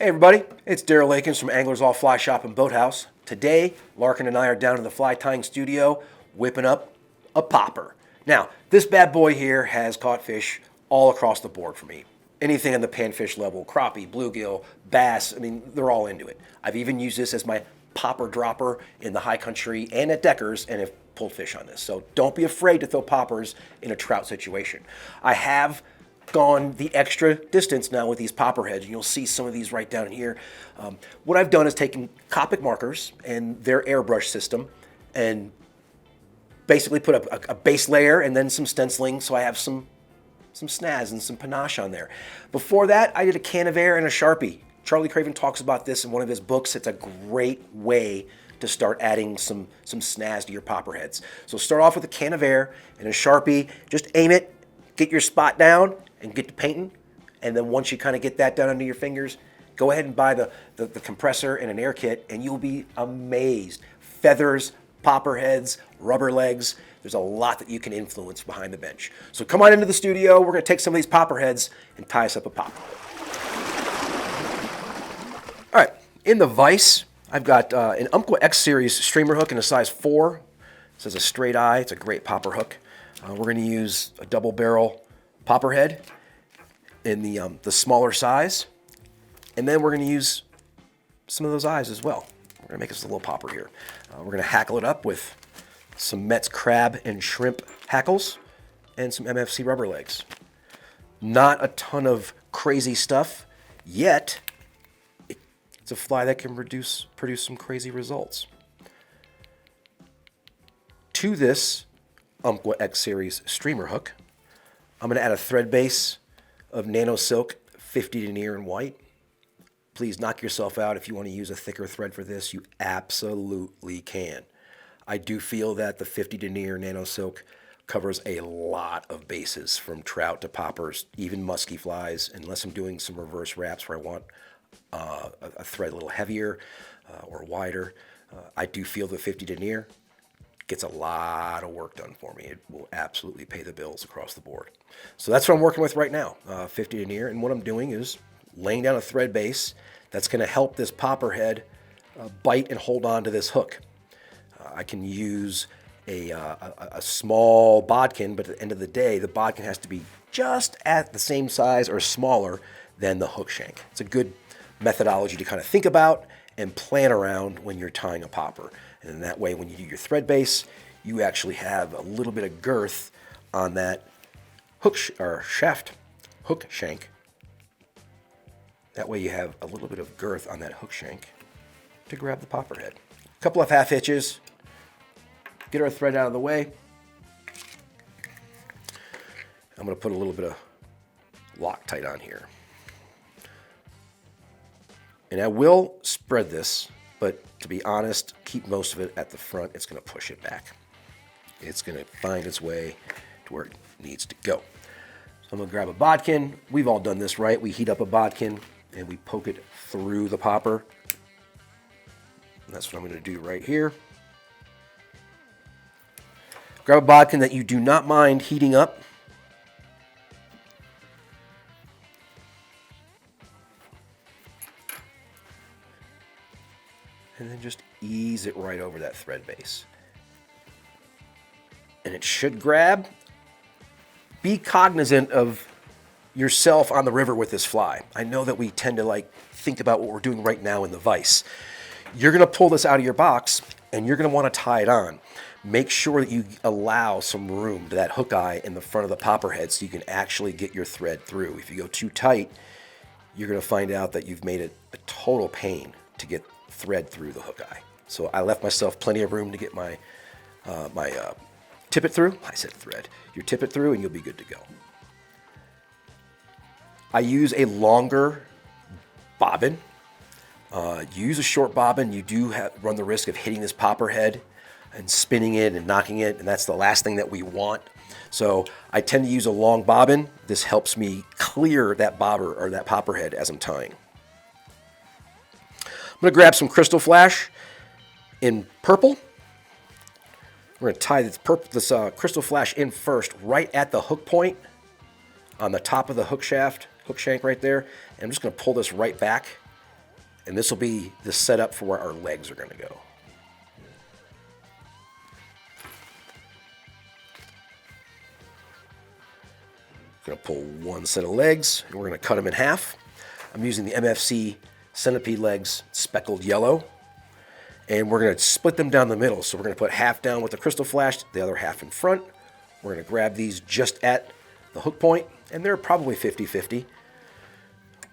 Hey everybody, it's Daryl Lakins from Anglers All Fly Shop and Boathouse. Today, Larkin and I are down in the fly tying studio whipping up a popper. Now, this bad boy here has caught fish all across the board for me. Anything on the panfish level, crappie, bluegill, bass, I mean, they're all into it. I've even used this as my popper dropper in the high country and at Deckers and have pulled fish on this. So don't be afraid to throw poppers in a trout situation. I have gone the extra distance now with these popper heads, and you'll see some of these right down here. What I've done is taken Copic markers and their airbrush system and basically put a base layer and then some stenciling so I have some snaz and some panache on there. Before that, I did a can of air and a Sharpie. Charlie Craven talks about this in one of his books. It's a great way to start adding some snaz to your popper heads. So start off with a can of air and a Sharpie. Just aim it, get your spot down, and get to painting. And then once you kind of get that done under your fingers, go ahead and buy the compressor and an air kit, and you'll be amazed. Feathers, popper heads, rubber legs. There's a lot that you can influence behind the bench. So come on into the studio. We're going to take some of these popper heads and tie us up a popper. All right, in the vise, I've got an Umpqua X Series streamer hook in a size 4. This is a straight eye. It's a great popper hook. We're going to use a double barrel popper head in the smaller size. And then we're going to use some of those eyes as well. We're going to make us a little popper here. We're going to hackle it up with some Metz crab and shrimp hackles and some MFC rubber legs. Not a ton of crazy stuff, yet it's a fly that can produce some crazy results. To this Umpqua X Series streamer hook, I'm going to add a thread base of Nano Silk 50 Denier in white. Please knock yourself out if you want to use a thicker thread for this. You absolutely can. I do feel that the 50 Denier Nano Silk covers a lot of bases from trout to poppers, even musky flies, unless I'm doing some reverse wraps where I want a thread a little heavier or wider. I do feel the 50 Denier gets a lot of work done for me. It will absolutely pay the bills across the board. So that's what I'm working with right now, 50 Denier. And what I'm doing is laying down a thread base that's going to help this popper head bite and hold on to this hook. I can use a small bodkin, but at the end of the day, the bodkin has to be just at the same size or smaller than the hook shank. It's a good methodology to kind of think about and plan around when you're tying a popper. And in that way, when you do your thread base, you actually have a little bit of girth on that hook hook shank. That way you have a little bit of girth on that hook shank to grab the popper head. A couple of half hitches. Get our thread out of the way. I'm going to put a little bit of Loctite on here. And I will spread this, but to be honest, keep most of it at the front. It's going to push it back. It's going to find its way to where it needs to go. So I'm going to grab a bodkin. We've all done this, right? We heat up a bodkin and we poke it through the popper. And that's what I'm going to do right here. Grab a bodkin that you do not mind heating up. And then just ease it right over that thread base. And it should grab. Be cognizant of yourself on the river with this fly. I know that we tend to think about what we're doing right now in the vise. You're going to pull this out of your box and you're going to want to tie it on. Make sure that you allow some room to that hook eye in the front of the popper head so you can actually get your thread through. If you go too tight, you're going to find out that you've made it a total pain to get thread through the hook eye. So I left myself plenty of room to get my tippet through. I said thread. You tip it through and you'll be good to go. I use a longer bobbin. Use a short bobbin. You do run the risk of hitting this popper head and spinning it and knocking it, and that's the last thing that we want. So I tend to use a long bobbin. This helps me clear that bobber or that popper head as I'm tying. I'm going to grab some Krystal Flash in purple. We're going to tie this Krystal Flash in first, right at the hook point on the top of the hook shaft, hook shank right there. And I'm just going to pull this right back And this will be the setup for where our legs are going to go. Going to pull one set of legs, and we're going to cut them in half. I'm using the MFC Centipede legs, speckled yellow. And we're going to split them down the middle. So we're going to put half down with the Krystal flash, the other half in front. We're going to grab these just at the hook point, and they're probably 50-50.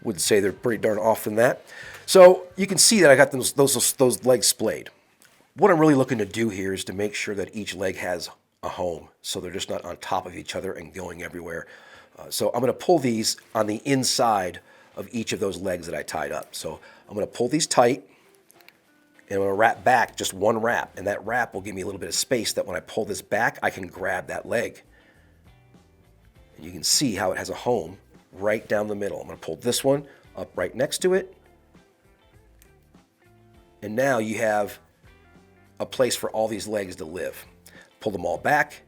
Would say they're pretty darn off than that. So you can see that I got those legs splayed. What I'm really looking to do here is to make sure that each leg has a home, so they're just not on top of each other and going everywhere. So I'm going to pull these on the inside of each of those legs that I tied up. So I'm going to pull these tight, and I'm going to wrap back just one wrap. And that wrap will give me a little bit of space that when I pull this back, I can grab that leg. And you can see how it has a home right down the middle. I'm going to pull this one up right next to it. And now you have a place for all these legs to live. Pull them all back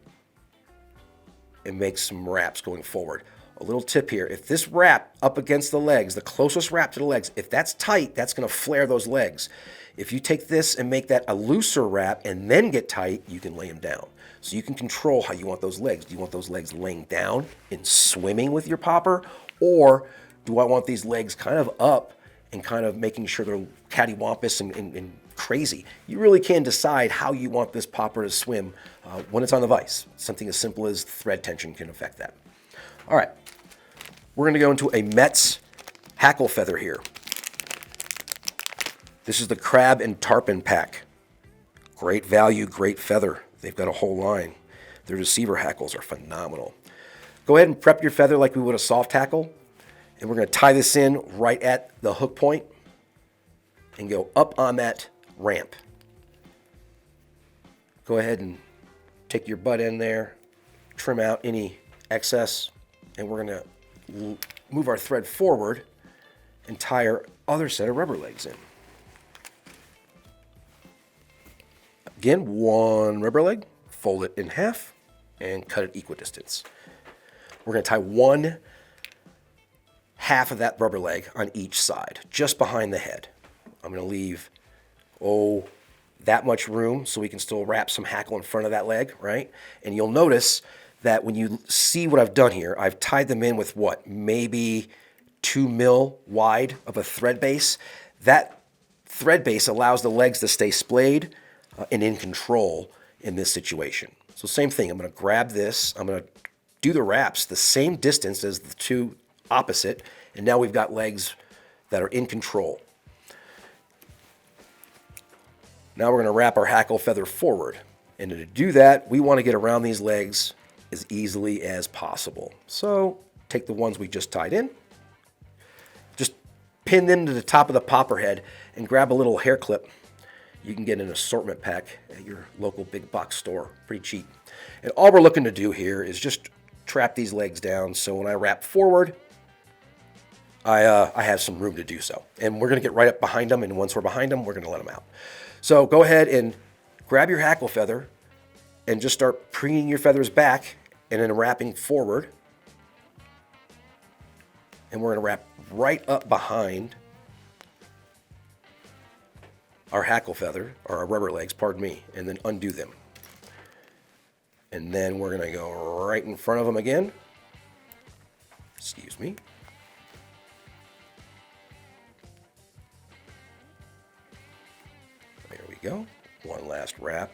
and make some wraps going forward. A little tip here, if this wrap up against the legs, the closest wrap to the legs, if that's tight, that's going to flare those legs. If you take this and make that a looser wrap and then get tight, you can lay them down. So you can control how you want those legs. Do you want those legs laying down and swimming with your popper? Or do I want these legs kind of up and kind of making sure they're cattywampus and crazy? You really can decide how you want this popper to swim when it's on the vise. Something as simple as thread tension can affect that. All right, we're going to go into a Metz Hackle feather here. This is the crab and tarpon pack. Great value, great feather. They've got a whole line. Their deceiver hackles are phenomenal. Go ahead and prep your feather like we would a soft hackle. And we're going to tie this in right at the hook point and go up on that ramp. Go ahead and take your butt in there, trim out any excess, and we're going to move our thread forward and tie our other set of rubber legs in. Again, one rubber leg, fold it in half, and cut it equidistance. We're going to tie one half of that rubber leg on each side, just behind the head. I'm going to leave, that much room so we can still wrap some hackle in front of that leg, right? And you'll notice that when you see what I've done here, I've tied them in with what? Maybe 2 mil wide of a thread base. That thread base allows the legs to stay splayed and in control in this situation. So same thing, I'm going to grab this, I'm going to do the wraps the same distance as the two opposite, and now we've got legs that are in control. Now we're going to wrap our hackle feather forward, and to do that, we want to get around these legs as easily as possible. So take the ones we just tied in, just pin them to the top of the popper head, and grab a little hair clip. You can get an assortment pack at your local big box store, pretty cheap. And all we're looking to do here is just trap these legs down so when I wrap forward, I have some room to do so. And we're going to get right up behind them, and once we're behind them, we're going to let them out. So go ahead and grab your hackle feather and just start preening your feathers back and then wrapping forward. And we're going to wrap right up behind our hackle feather, or our rubber legs, pardon me, and then undo them. And then we're going to go right in front of them again. Excuse me. There we go. One last wrap.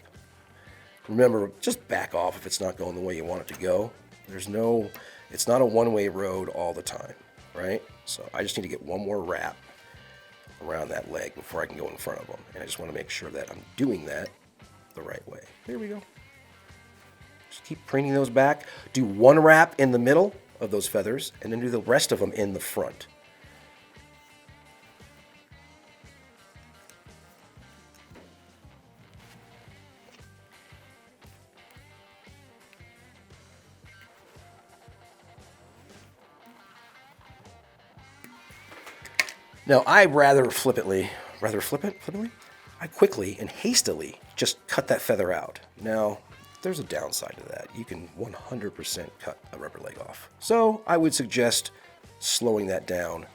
Remember, just back off if it's not going the way you want it to go. It's not a one-way road all the time, right? So I just need to get one more wrap around that leg before I can go in front of them. And I just want to make sure that I'm doing that the right way. There we go. Just keep preening those back. Do one wrap in the middle of those feathers, and then do the rest of them in the front. Now, I flippantly, I quickly and hastily just cut that feather out. Now, there's a downside to that. You can 100% cut a rubber leg off. So I would suggest slowing that down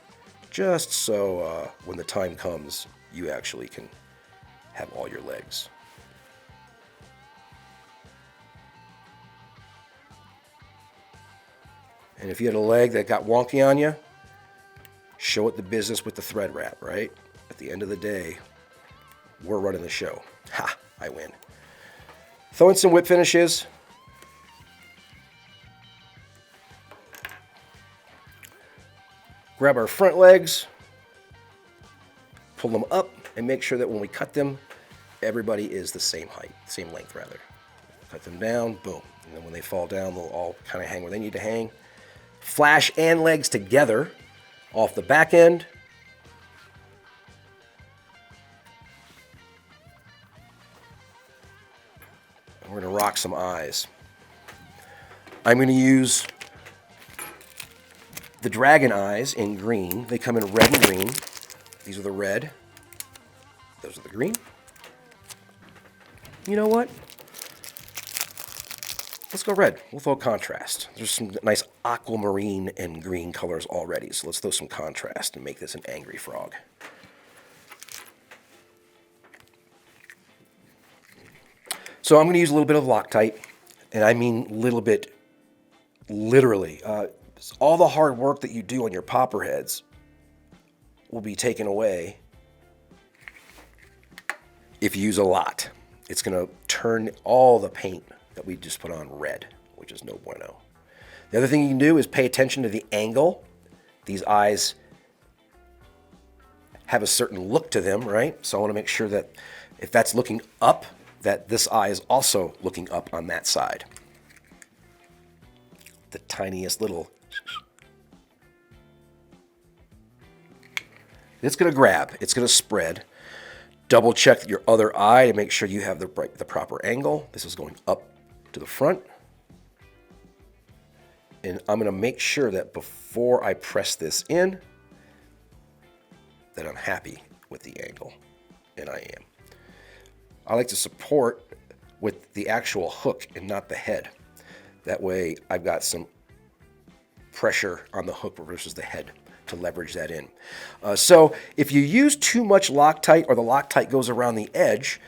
just so when the time comes, you actually can have all your legs. And if you had a leg that got wonky on you, show it the business with the thread wrap, right? At the end of the day, we're running the show. Ha, I win. Throw in some whip finishes. Grab our front legs, pull them up, and make sure that when we cut them, everybody is the same height, same length rather. Cut them down, boom. And then when they fall down, they'll all kind of hang where they need to hang. Flash and legs together off the back end. And we're going to rock some eyes. I'm going to use the dragon eyes in green. They come in red and green. These are the red. Those are the green. You know what? Let's go red. We'll throw contrast. There's some nice aquamarine and green colors already, so let's throw some contrast and make this an angry frog. So I'm going to use a little bit of Loctite, and I mean little bit literally. All the hard work that you do on your popper heads will be taken away if you use a lot. It's going to turn all the paint that we just put on red, which is no bueno. The other thing you can do is pay attention to the angle. These eyes have a certain look to them, right? So I want to make sure that if that's looking up, that this eye is also looking up on that side. The tiniest little... It's going to grab. It's going to spread. Double check your other eye to make sure you have the proper angle. This is going up to the front. And I'm going to make sure that before I press this in, that I'm happy with the angle. And I am. I like to support with the actual hook and not the head. That way I've got some pressure on the hook versus the head to leverage that in. So if you use too much Loctite or the Loctite goes around the edge,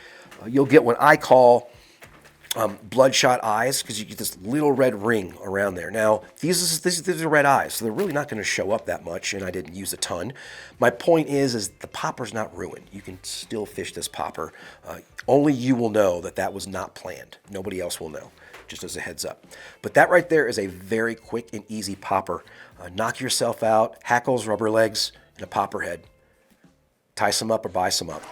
you'll get what I call bloodshot eyes, because you get this little red ring around there. Now, these are red eyes, so they're really not going to show up that much, and I didn't use a ton. My point is the popper's not ruined. You can still fish this popper. Only you will know that that was not planned. Nobody else will know, just as a heads up. But that right there is a very quick and easy popper. Knock yourself out, Hackles, rubber legs, and a popper head. Tie some up or buy some up.